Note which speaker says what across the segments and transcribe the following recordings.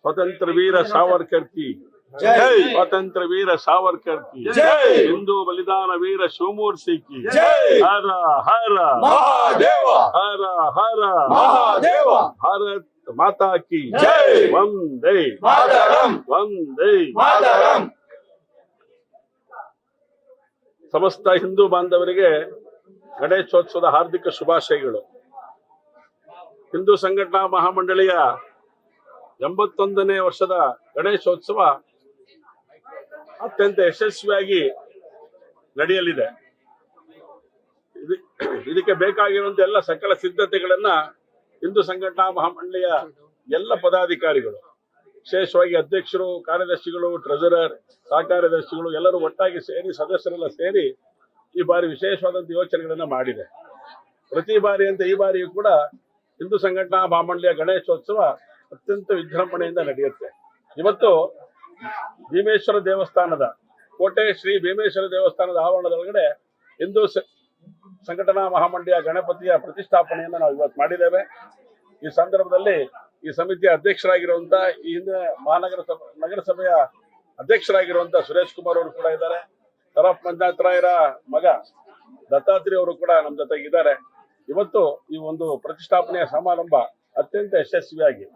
Speaker 1: स्वतंत्र वीर सावरकर की
Speaker 2: जय।
Speaker 1: स्वतंत्र वीर सावरकर की
Speaker 2: जय।
Speaker 1: हिंदू बलिदान वीर शिवमूर्ति की
Speaker 2: जय।
Speaker 1: हर हर
Speaker 2: महादेव
Speaker 1: हर हर
Speaker 2: महादेव
Speaker 1: भारत माता की
Speaker 2: जय।
Speaker 1: वंदे
Speaker 2: मातरम
Speaker 1: वंदे
Speaker 2: मातरम।
Speaker 1: ಸಮಸ್ತ ಹಿಂದೂ ಬಾಂಧವರಿಗೆ ಗಣೇಶೋತ್ಸವದ ಹಾರ್ದಿಕ ಶುಭಾಶಯಗಳು. ಹಿಂದೂ ಸಂಘಟನಾ ಮಹಾಮಂಡಳಿಯ 81ನೇ ವರ್ಷದ ಗಣೇಶೋತ್ಸವ ಅತ್ಯಂತ ಯಶಸ್ವಿಯಾಗಿ ನಡೆಯಲಿದೆ. ಇದಕ್ಕೆ ಬೇಕಾಗಿರುವಂತ ಎಲ್ಲ ಸಕಲ ಸಿದ್ಧತೆಗಳನ್ನ ಹಿಂದೂ ಸಂಘಟನಾ ಮಹಾಮಂಡಳಿಯ ಎಲ್ಲ ಪದಾಧಿಕಾರಿಗಳು, ವಿಶೇಷವಾಗಿ ಅಧ್ಯಕ್ಷರು, ಕಾರ್ಯದರ್ಶಿಗಳು, ಟ್ರೆಜರರ್, ಸಹಕಾರ್ಯದರ್ಶಿಗಳು ಎಲ್ಲರೂ ಒಟ್ಟಾಗಿ ಸೇರಿ, ಸದಸ್ಯರೆಲ್ಲ ಸೇರಿ ಈ ಬಾರಿ ವಿಶೇಷವಾದಂತ ಯೋಚನೆಗಳನ್ನ ಮಾಡಿದೆ. ಪ್ರತಿ ಬಾರಿ ಅಂತ ಈ ಬಾರಿಯೂ ಕೂಡ ಹಿಂದೂ ಸಂಘಟನಾ ಮಹಾಮಂಡಳಿಯ ಗಣೇಶೋತ್ಸವ ಅತ್ಯಂತ ವಿಜೃಂಭಣೆಯಿಂದ ನಡೆಯುತ್ತೆ. ಇವತ್ತು ಭೀಮೇಶ್ವರ ದೇವಸ್ಥಾನದ ಕೋಟೆ ಶ್ರೀ ಭೀಮೇಶ್ವರ ದೇವಸ್ಥಾನದ ಆವರಣದೊಳಗಡೆ ಹಿಂದೂ ಸಂಘಟನಾ ಮಹಾಮಂಡಳಿಯ ಗಣಪತಿಯ ಪ್ರತಿಷ್ಠಾಪನೆಯನ್ನು ನಾವು ಇವತ್ತು ಮಾಡಿದ್ದೇವೆ. ಈ ಸಂದರ್ಭದಲ್ಲಿ ಈ ಸಮಿತಿಯ ಅಧ್ಯಕ್ಷರಾಗಿರುವಂತ ಈ ಹಿಂದಿನ ನಗರಸಭೆಯ ಅಧ್ಯಕ್ಷರಾಗಿರುವಂತ ಸುರೇಶ್ ಕುಮಾರ್ ಅವರು ಕೂಡ ಇದ್ದಾರೆ. ತರಫ್ ಮಂಜುನಾಥ ರಾಯರ ಮಗ ದತ್ತಾತ್ರಿ ಅವರು ಕೂಡ ನಮ್ಮ ಜೊತೆಗಿದ್ದಾರೆ. ಇವತ್ತು ಈ ಒಂದು ಪ್ರತಿಷ್ಠಾಪನೆಯ ಸಮಾರಂಭ ಅತ್ಯಂತ ಯಶಸ್ವಿಯಾಗಿ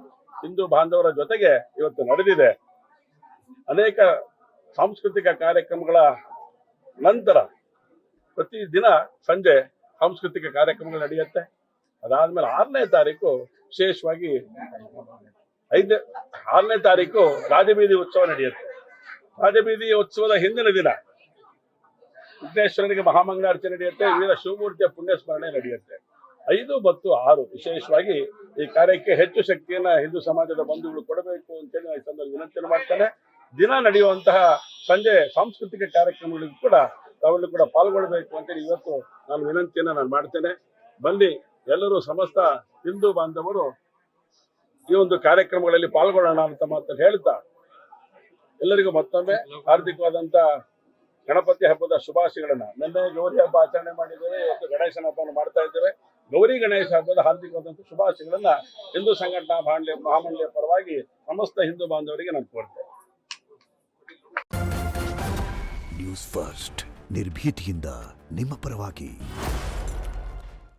Speaker 1: ಹಿಂದೂ ಬಾಂಧವರ ಜೊತೆಗೆ ಇವತ್ತು ನಡೆದಿದೆ. ಅನೇಕ ಸಾಂಸ್ಕೃತಿಕ ಕಾರ್ಯಕ್ರಮಗಳ ನಂತರ ಪ್ರತಿದಿನ ಸಂಜೆ ಸಾಂಸ್ಕೃತಿಕ ಕಾರ್ಯಕ್ರಮಗಳು ನಡೆಯುತ್ತೆ. ಅದಾದ್ಮೇಲೆ 6ನೇ ತಾರೀಕು ವಿಶೇಷವಾಗಿ 6ನೇ ತಾರೀಕು ರಾಜಬೀದಿ ಉತ್ಸವ ನಡೆಯುತ್ತೆ. ರಾಜಬೀದಿ ಉತ್ಸವದ ಹಿಂದಿನ ದಿನ ವಿಘ್ನೇಶ್ವರನಿಗೆ ಮಹಾಮಂಗಳಾರತಿ ನಡೆಯುತ್ತೆ. ವೀರ ಶಿವಮೂರ್ತಿಯ ಪುಣ್ಯಸ್ಮರಣೆ ನಡೆಯುತ್ತೆ. 5 ಮತ್ತು 6 ವಿಶೇಷವಾಗಿ ಈ ಕಾರ್ಯಕ್ಕೆ ಹೆಚ್ಚು ಶಕ್ತಿಯನ್ನ ಹಿಂದೂ ಸಮಾಜದ ಬಂಧುಗಳು ಕೊಡಬೇಕು ಅಂತೇಳಿ ನಾನು ಈ ಸಂದರ್ಭ ವಿನಂತಿಯನ್ನು ಮಾಡ್ತೇನೆ. ದಿನ ನಡೆಯುವಂತಹ ಸಂಜೆ ಸಾಂಸ್ಕೃತಿಕ ಕಾರ್ಯಕ್ರಮಗಳಿಗೂ ಕೂಡ ತಾವೆಲ್ಲೂ ಕೂಡ ಪಾಲ್ಗೊಳ್ಬೇಕು ಅಂತೇಳಿ ಇವತ್ತು ನಾನು ವಿನಂತಿಯನ್ನ ನಾನು ಮಾಡ್ತೇನೆ. ಬನ್ನಿ, ಎಲ್ಲರೂ ಸಮಸ್ತ ಹಿಂದೂ ಬಾಂಧವರು ಈ ಒಂದು ಕಾರ್ಯಕ್ರಮಗಳಲ್ಲಿ ಪಾಲ್ಗೊಳ್ಳೋಣ ಅಂತ ಮಾತು ಹೇಳ್ತಾ ಎಲ್ಲರಿಗೂ ಮತ್ತೊಮ್ಮೆ ಹಾರ್ದಿಕವಾದಂತ ಗಣಪತಿ ಹಬ್ಬದ ಶುಭಾಶಯಗಳನ್ನ. ನಿನ್ನೆ ಗೌರಿ ಹಬ್ಬ ಆಚರಣೆ ಮಾಡಿದ್ದೇವೆ, ಇವತ್ತು ಗಣೇಶನ ಹಬ್ಬವನ್ನು ಮಾಡ್ತಾ ಇದ್ದೇವೆ. ಗೌರಿ ಗಣೇಶ ಹಬ್ಬದ ಹಾರ್ದಿಕವಾದಂತ ಶುಭಾಶಯಗಳನ್ನ ಹಿಂದೂ ಸಂಘಟನಾ ಮಹಾಮಂಡಳಿಯ ಪರವಾಗಿ ಸಮಸ್ತ ಹಿಂದೂ ಬಾಂಧವರಿಗೆ ನಾನು ಕೋರ್ತೇನೆ.
Speaker 3: ನ್ಯೂಸ್ ಫಸ್ಟ್ ನಿರ್ಭೀತಿಯಿಂದ ನಿಮ್ಮ ಪರವಾಗಿ.